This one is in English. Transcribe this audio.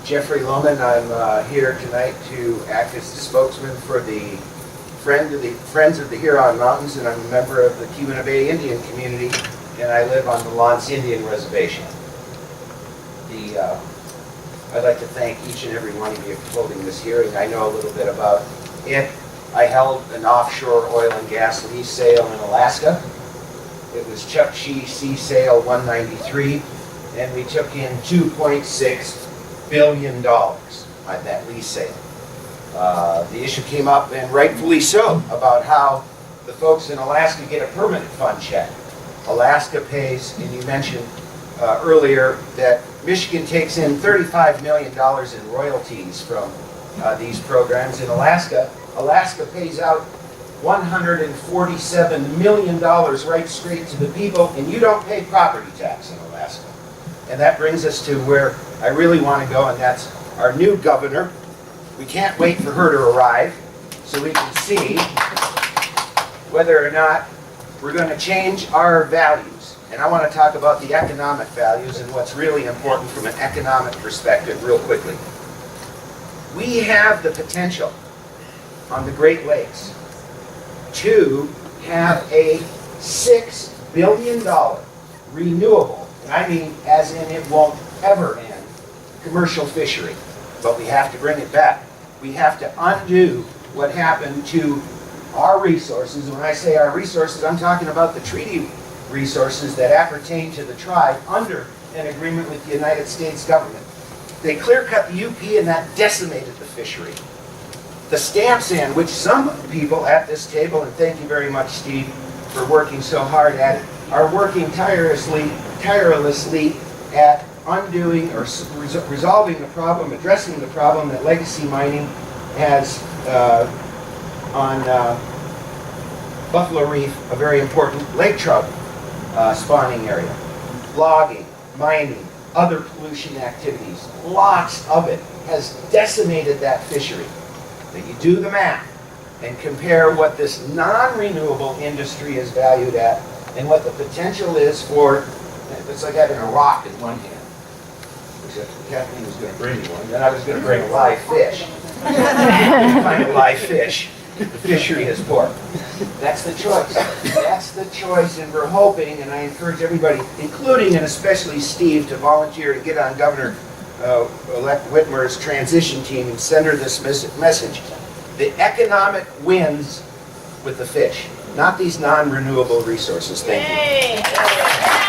Jeffery Loman. I'm here tonight to act as the spokesman for the Friends of the Huron Mountains, and I'm a member of the Keweenaw Bay Indian Community, and I live on the Lance Indian Reservation. I'd like to thank each and every one of you for holding this hearing. I know a little bit about it. I held an offshore oil and gas lease sale in Alaska. It was Chuck Shee Sea Sale 193, and we took in $2.6 billion on that lease sale. The issue came up, and rightfully so, about how the folks in Alaska get a permanent fund check. Alaska pays, and you mentioned earlier that Michigan takes in $35 million in royalties from these programs. In Alaska pays out $147 million right straight to the people, and you don't pay property tax in Alaska. And that brings us to where I really want to go, and that's our new governor. We can't wait for her to arrive so we can see whether or not we're going to change our values. And I want to talk about the economic values and what's really important from an economic perspective real quickly. We have the potential on the Great Lakes to have a $6 billion renewable, and I mean as in it won't ever end, commercial fishery. But we have to bring it back. We have to undo what happened to our resources. When I say our resources, I'm talking about the treaty resources that appertain to the tribe under an agreement with the United States government. They clear-cut the UP, and that decimated the fishery. The stamp sand, which some people at this table, and thank you very much, Steve, for working so hard at it, are working tirelessly at undoing or resolving the problem, addressing the problem that legacy mining has on Buffalo Reef, a very important lake trout spawning area. Logging, mining, other pollution activities, lots of it has decimated that fishery. Now you do the math and compare what this non-renewable industry is valued at and what the potential is for, it's like having a rock in one hand. Except Kathleen was going to bring me one, then I was going to bring a live fish. Find a live fish. The fishery is pork. That's the choice. That's the choice, and we're hoping, and I encourage everybody, including and especially Steve, to volunteer to get on Governor-elect Whitmer's transition team and send her this message. The economic wins with the fish, not these non-renewable resources. Thank you.